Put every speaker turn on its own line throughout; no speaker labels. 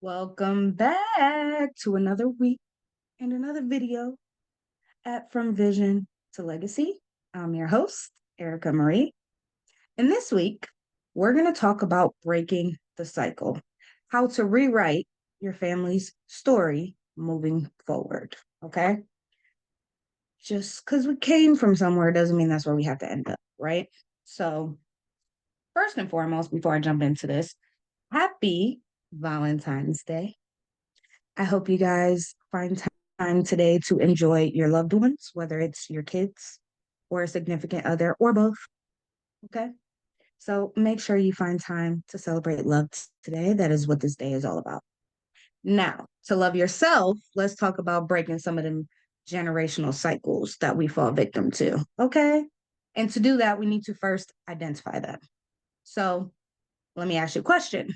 Welcome back to another week and another video at From Vision to Legacy. I'm your host, Erica Marie. And this week, we're going to talk about breaking the cycle, how to rewrite your family's story moving forward. Okay. Just because we came from somewhere doesn't mean that's where we have to end up, right? So, first and foremost, before I jump into this, happy Valentine's Day. I hope you guys find time today to enjoy your loved ones, whether it's your kids or a significant other or both. Okay. So make sure you find time to celebrate love today. That is what this day is all about. Now, to love yourself, let's talk about breaking some of them generational cycles that we fall victim to. Okay. And to do that, we need to first identify them. So let me ask you a question.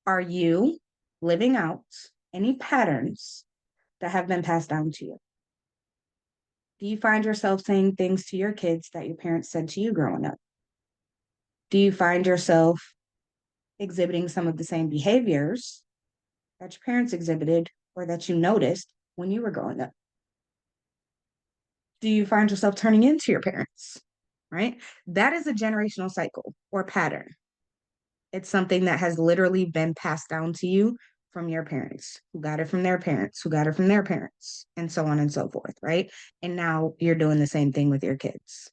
Are you living out any patterns that have been passed down to you? Do you find yourself saying things to your kids that your parents said to you growing up? Do you find yourself exhibiting some of the same behaviors that your parents exhibited or that you noticed when you were growing up? Do you find yourself turning into your parents? Right? That is a generational cycle or pattern. It's something that has literally been passed down to you from your parents, who got it from their parents, who got it from their parents, and so on and so forth, right? And now you're doing the same thing with your kids.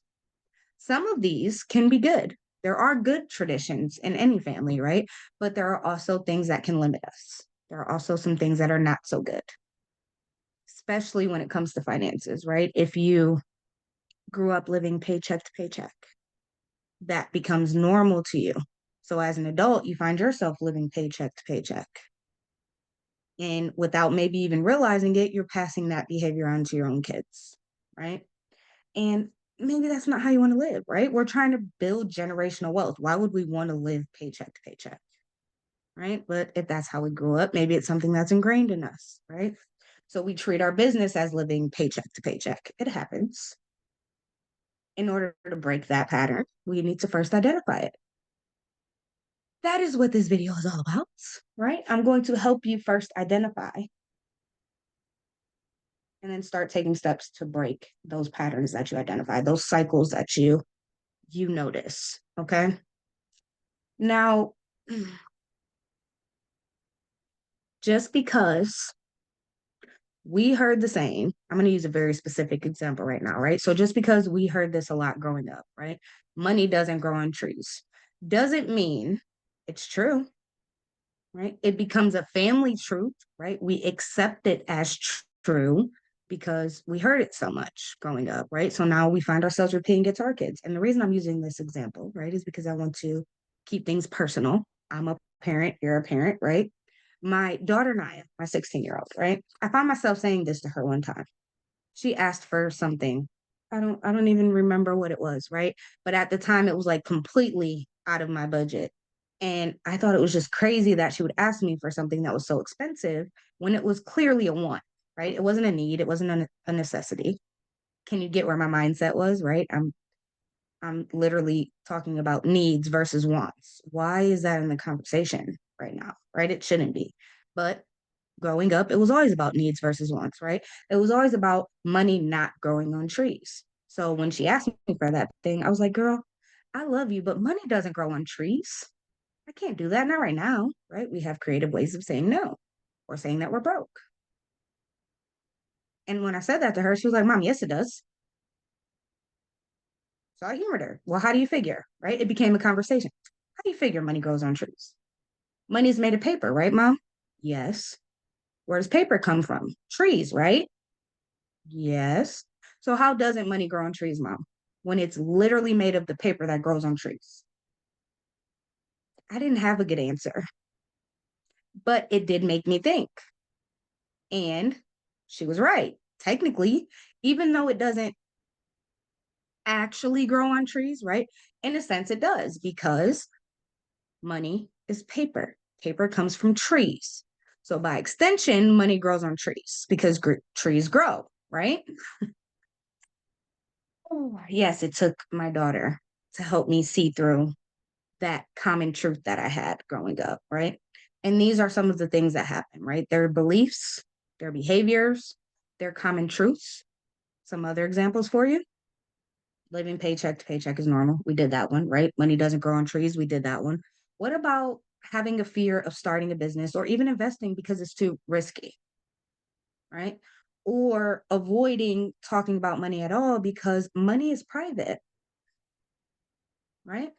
Some of these can be good. There are good traditions in any family, right? But there are also things that can limit us. There are also some things that are not so good, especially when it comes to finances, right? If you grew up living paycheck to paycheck, that becomes normal to you. So as an adult, you find yourself living paycheck to paycheck. And without maybe even realizing it, you're passing that behavior on to your own kids, right? And maybe that's not how you want to live, right? We're trying to build generational wealth. Why would we want to live paycheck to paycheck, right? But if that's how we grew up, maybe it's something that's ingrained in us, right? So we treat our business as living paycheck to paycheck. It happens. In order to break that pattern, we need to first identify it. That is what this video is all about, right? I'm going to help you first identify and then start taking steps to break those patterns that you identify, those cycles that you notice, okay? Now, just because we heard the same, I'm going to use a very specific example right now, right? So just because we heard this a lot growing up, right? Money doesn't grow on trees. Doesn't mean it's true, right? It becomes a family truth, right? We accept it as true because we heard it so much growing up, right? So now we find ourselves repeating it to our kids. And the reason I'm using this example, right, is because I want to keep things personal. I'm a parent, you're a parent, right? My daughter Naya, my 16-year-old, right? I found myself saying this to her one time. She asked for something. I don't even remember what it was, right? But at the time it was like completely out of my budget. And I thought it was just crazy that she would ask me for something that was so expensive when it was clearly a want, right? It wasn't a need, it wasn't a necessity. Can you get where my mindset was, right? I'm literally talking about needs versus wants. Why is that in the conversation right now? Right? It shouldn't be. But growing up, it was always about needs versus wants, right? It was always about money not growing on trees. So when she asked me for that thing, I was like, girl, I love you, but money doesn't grow on trees. I can't do that. Not right now, right? We have creative ways of saying no or saying that we're broke. And when I said that to her, she was like, Mom, yes, it does. So I humored her. Well, how do you figure? Right? It became a conversation. How do you figure money grows on trees? Money's made of paper, right, Mom? Yes. Where does paper come from? Trees, right? Yes. So how doesn't money grow on trees, Mom? When it's literally made of the paper that grows on trees. I didn't have a good answer, but it did make me think. And she was right. Technically, even though it doesn't actually grow on trees, right? In a sense, it does because money is paper. Paper comes from trees. So by extension, money grows on trees because trees grow, right? Oh, yes, it took my daughter to help me see through that common truth that I had growing up, right? And these are some of the things that happen, right? Their beliefs, their behaviors, their common truths. Some other examples for you: living paycheck to paycheck is normal. We did that one, right? Money doesn't grow on trees. We did that one. What about having a fear of starting a business or even investing because it's too risky, right? Or avoiding talking about money at all because money is private, right?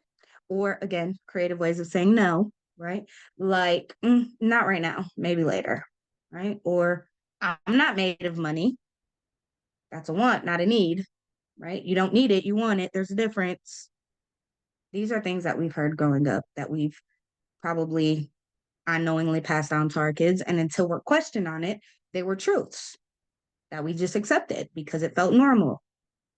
Or again, creative ways of saying no, right? Like, not right now, maybe later, right? Or I'm not made of money. That's a want, not a need, right? You don't need it, you want it. There's a difference. These are things that we've heard growing up that we've probably unknowingly passed down to our kids. And until we're questioned on it, they were truths that we just accepted because it felt normal.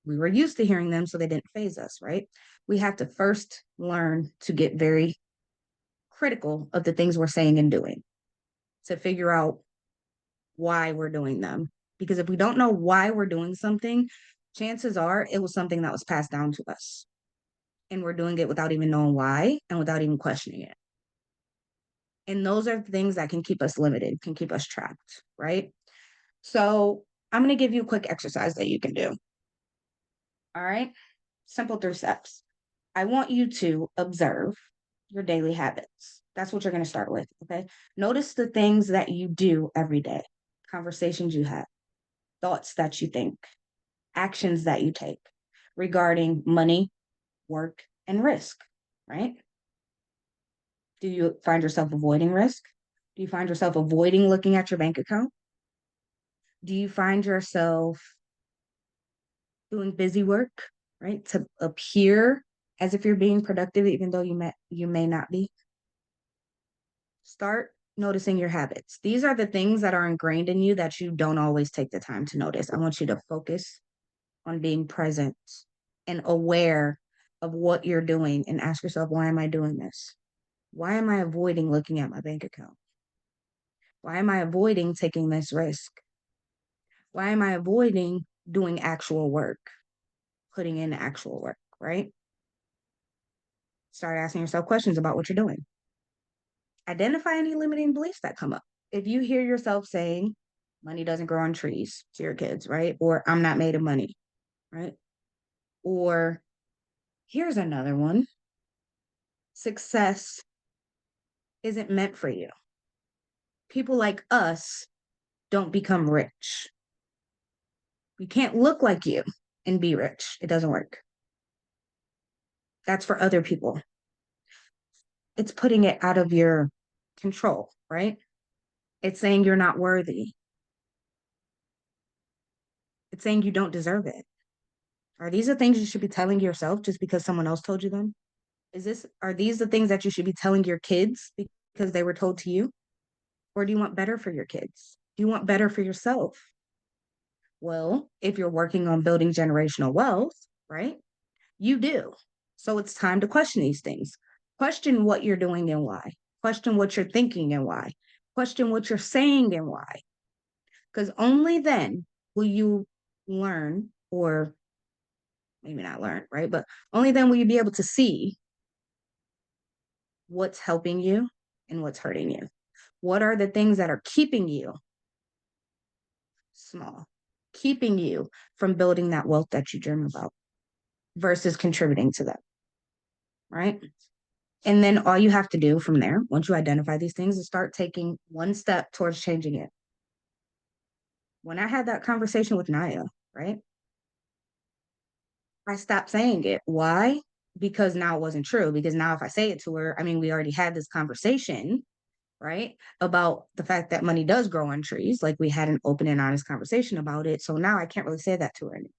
We were used to hearing them, so they didn't phase us, right? We have to first learn to get very critical of the things we're saying and doing to figure out why we're doing them. Because if we don't know why we're doing something, chances are it was something that was passed down to us. And we're doing it without even knowing why and without even questioning it. And those are things that can keep us limited, can keep us trapped, right? So I'm going to give you a quick exercise that you can do. All right. Simple 3 steps. I want you to observe your daily habits. That's what you're going to start with. Okay. Notice the things that you do every day, conversations you have, thoughts that you think, actions that you take regarding money, work, and risk, right? Do you find yourself avoiding risk? Do you find yourself avoiding looking at your bank account? Do you find yourself doing busy work, right? To appear as if you're being productive, even though you may not be. Start noticing your habits. These are the things that are ingrained in you that you don't always take the time to notice. I want you to focus on being present and aware of what you're doing and ask yourself, why am I doing this? Why am I avoiding looking at my bank account? Why am I avoiding taking this risk? Why am I avoiding doing actual work, putting in actual work, right? Start asking yourself questions about what you're doing. Identify any limiting beliefs that come up. If you hear yourself saying, money doesn't grow on trees to your kids, right? Or I'm not made of money, right? Or here's another one: success isn't meant for you. People like us don't become rich. You can't look like you and be rich. It doesn't work. That's for other people. It's putting it out of your control, right? It's saying you're not worthy. It's saying you don't deserve it. Are these the things you should be telling yourself just because someone else told you them? Are these the things that you should be telling your kids because they were told to you? Or do you want better for your kids? Do you want better for yourself? Well, if you're working on building generational wealth, right? You do. So it's time to question these things. Question what you're doing and why. Question what you're thinking and why. Question what you're saying and why. Because only then will you learn, or maybe not learn, right? But only then will you be able to see what's helping you and what's hurting you. What are the things that are keeping you small, keeping you from building that wealth that you dream about versus contributing to them, right? And then all you have to do from there, once you identify these things, is start taking one step towards changing it. When I had that conversation with Naya, right, I stopped saying it. Why? Because now it wasn't true. Because now if I say it to her, I mean, we already had this conversation, right, about the fact that money does grow on trees. Like we had an open and honest conversation about it. So now I can't really say that to her anymore.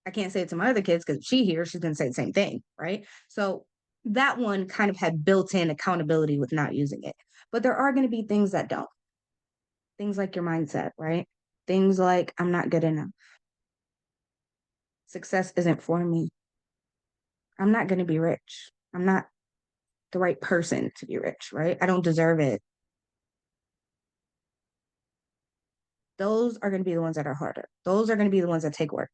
I can't say it to my other kids because if she hears, she's going to say the same thing, right? So that one kind of had built-in accountability with not using it. But there are going to be things that don't. Things like your mindset, right? Things like I'm not good enough. Success isn't for me. I'm not going to be rich. I'm not the right person to be rich, right? I don't deserve it. Those are going to be the ones that are harder. Those are going to be the ones that take work.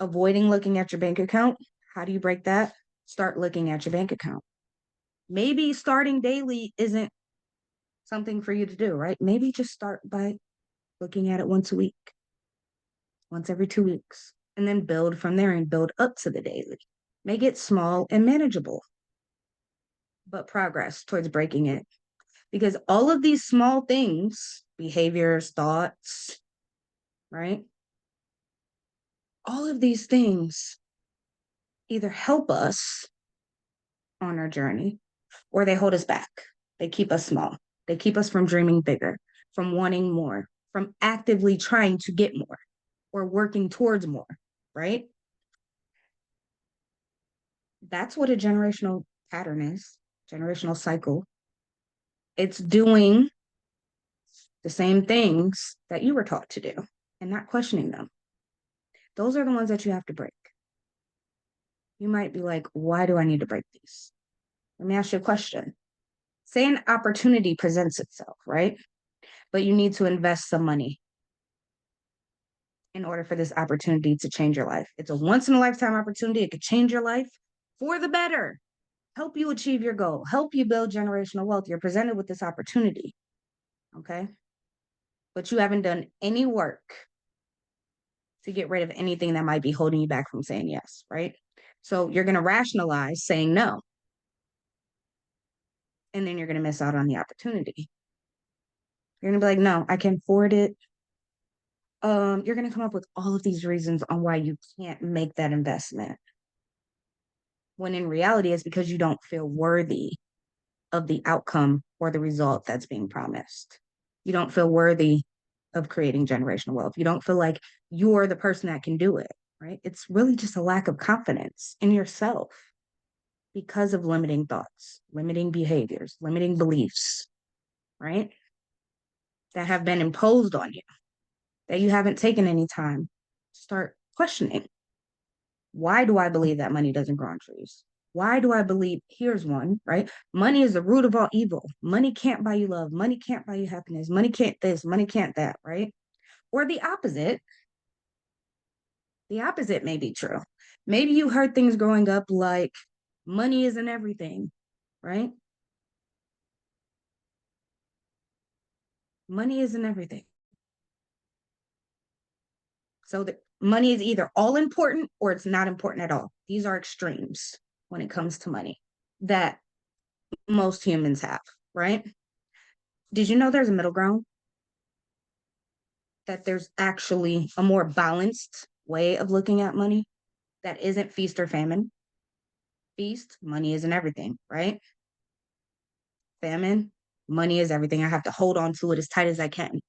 Avoiding looking at your bank account. How do you break that? Start looking at your bank account. Maybe starting daily isn't something for you to do, right? Maybe just start by looking at it once a week, once every 2 weeks, and then build from there and build up to the daily. Make it small and manageable, but progress towards breaking it. Because all of these small things, behaviors, thoughts, right? All of these things either help us on our journey or they hold us back. They keep us small. They keep us from dreaming bigger, from wanting more, from actively trying to get more or working towards more, right? That's what a generational pattern is, generational cycle. It's doing the same things that you were taught to do and not questioning them. Those are the ones that you have to break. You might be like, why do I need to break these? Let me ask you a question. Say an opportunity presents itself, right? But you need to invest some money in order for this opportunity to change your life. It's a once in a lifetime opportunity. It could change your life for the better, help you achieve your goal, help you build generational wealth. You're presented with this opportunity, okay? But you haven't done any work to get rid of anything that might be holding you back from saying yes, right? So you're going to rationalize saying no, and then you're going to miss out on the opportunity. You're going to be like, no, I can't afford it. You're going to come up with all of these reasons on why you can't make that investment. When in reality, it's because you don't feel worthy of the outcome or the result that's being promised. You don't feel worthy of creating generational wealth. You don't feel like you're the person that can do it, right? It's really just a lack of confidence in yourself because of limiting thoughts, limiting behaviors, limiting beliefs, right? That have been imposed on you, that you haven't taken any time to start questioning. Why do I believe that money doesn't grow on trees? Why do I believe, here's one, right? Money is the root of all evil. Money can't buy you love. Money can't buy you happiness. Money can't this, money can't that, right? Or the opposite may be true. Maybe you heard things growing up like money isn't everything, right? Money isn't everything. So the money is either all important or it's not important at all. These are extremes when it comes to money that most humans have, right? Did you know there's a middle ground? That there's actually a more balanced way of looking at money that isn't feast or famine? Feast, money isn't everything, right? Famine, money is everything. I have to hold on to it as tight as I can.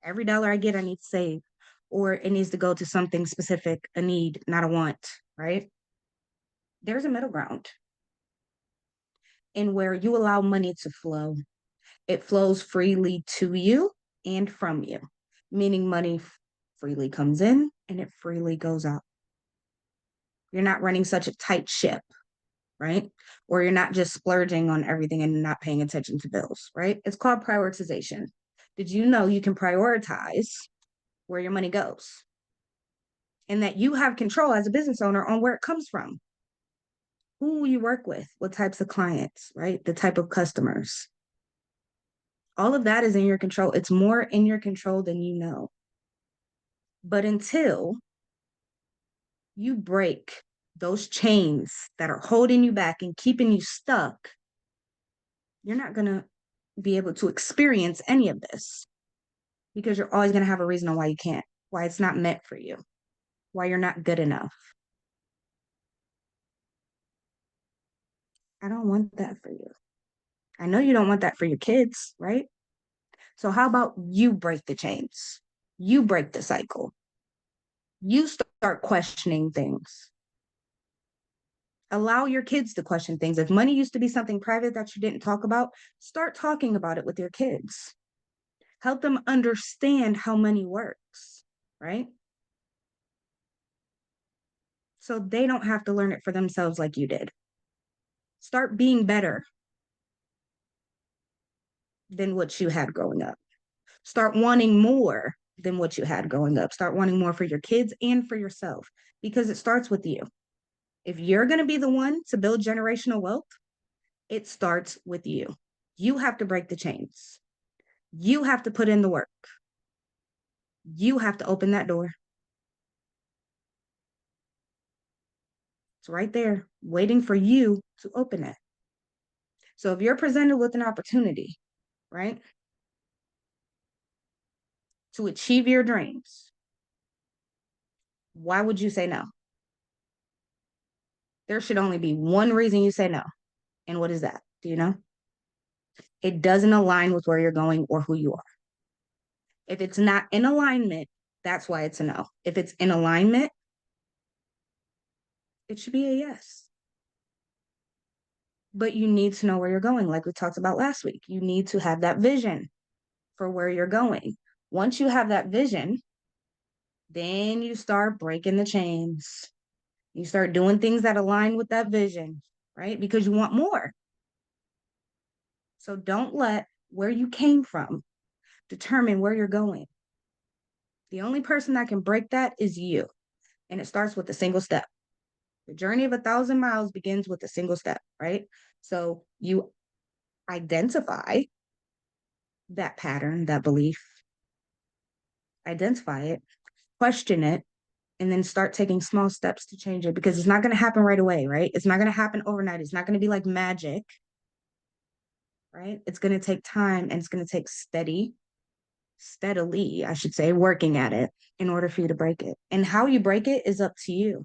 Every dollar I get, I need to save, or it needs to go to something specific, a need, not a want, right? There's a middle ground in where you allow money to flow. It flows freely to you and from you, meaning money freely comes in and it freely goes out. You're not running such a tight ship, right? Or you're not just splurging on everything and not paying attention to bills, right? It's called prioritization. Did you know you can prioritize where your money goes and that you have control as a business owner on where it comes from? Who you work with, what types of clients, right? The type of customers. All of that is in your control. It's more in your control than you know. But until you break those chains that are holding you back and keeping you stuck, you're not going to be able to experience any of this because you're always going to have a reason on why you can't, why it's not meant for you, why you're not good enough. I don't want that for you. I know you don't want that for your kids, right? So, how about you break the chains? You break the cycle. You start questioning things. Allow your kids to question things. If money used to be something private that you didn't talk about, start talking about it with your kids. Help them understand how money works, right? So they don't have to learn it for themselves like you did. Start being better than what you had growing up. Start wanting more than what you had growing up. Start wanting more for your kids and for yourself because it starts with you. If you're going to be the one to build generational wealth, It starts with you. You have to break the chains. You have to put in the work. You have to open that door. It's right there, waiting for you to open it. So if you're presented with an opportunity, right, to achieve your dreams, why would you say no? There should only be one reason you say no. And what is that? Do you know? It doesn't align with where you're going or who you are. If it's not in alignment, that's why it's a no. If it's in alignment, it should be a yes. But you need to know where you're going, like we talked about last week. You need to have that vision for where you're going. Once you have that vision, then you start breaking the chains. You start doing things that align with that vision, right? Because you want more. So don't let where you came from determine where you're going. The only person that can break that is you. And it starts with a single step. The journey of 1,000 miles begins with a single step, right? So you identify that pattern, that belief, identify it, question it, and then start taking small steps to change it because it's not going to happen right away, right? It's not going to happen overnight. It's not going to be like magic, right? It's going to take time and it's going to take steadily, I should say, working at it in order for you to break it. And how you break it is up to you.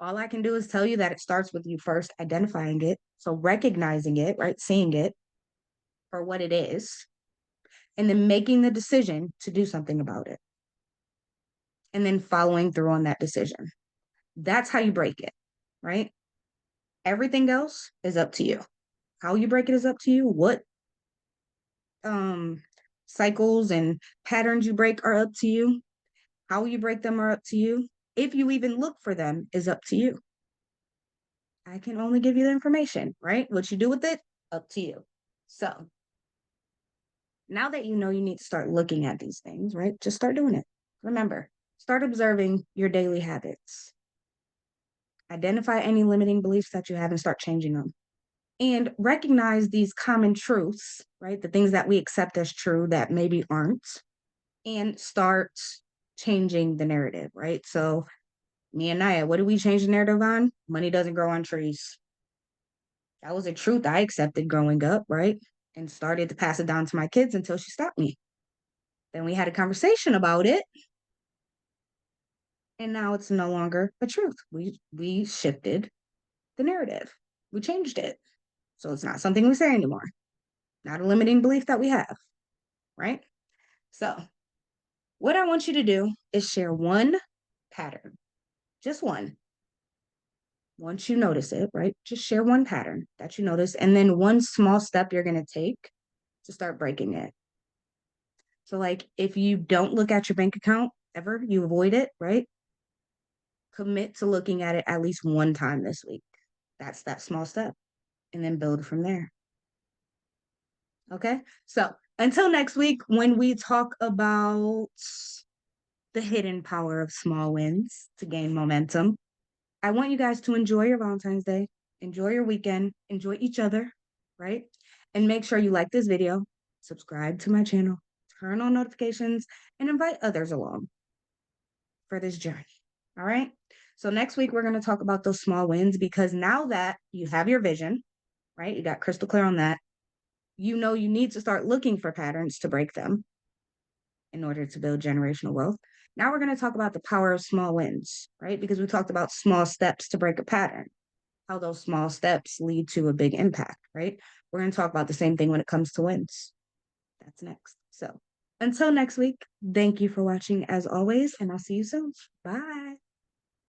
All I can do is tell you that it starts with you first identifying it. So recognizing it, right? Seeing it for what it is, and then making the decision to do something about it. And then following through on that decision. That's how you break it, right? Everything else is up to you. How you break it is up to you. What um cycles and patterns you break are up to you. How you break them are up to you. If you even look for them is up to you. I can only give you the information, right? What you do with it, up to you. So now that you know you need to start looking at these things, right? Just start doing it. Remember, start observing your daily habits. Identify any limiting beliefs that you have and start changing them. And recognize these common truths, right? The things that we accept as true that maybe aren't, and start changing the narrative, right? So, me and Naya, what do we change the narrative on? Money doesn't grow on trees. That was a truth I accepted growing up, right? And started to pass it down to my kids until she stopped me. Then we had a conversation about it, and now it's no longer a truth. We shifted the narrative. We changed it. So it's not something we say anymore. Not a limiting belief that we have, right? So, what I want you to do is share one pattern, just one. Once you notice it, right? Just share one pattern that you notice, and then one small step you're going to take to start breaking it. So, like, if you don't look at your bank account ever, you avoid it, right? Commit to looking at it at least one time this week. That's that small step, and then build from there. Okay. So, until next week, when we talk about the hidden power of small wins to gain momentum, I want you guys to enjoy your Valentine's Day, enjoy your weekend, enjoy each other, right? And make sure you like this video, subscribe to my channel, turn on notifications, and invite others along for this journey. All right. So next week, we're going to talk about those small wins because now that you have your vision, right? You got crystal clear on that. You know you need to start looking for patterns to break them in order to build generational wealth. Now we're going to talk about the power of small wins, right? Because we talked about small steps to break a pattern, how those small steps lead to a big impact, right? We're going to talk about the same thing when it comes to wins. That's next. So until next week, thank you for watching as always, and I'll see you soon. Bye.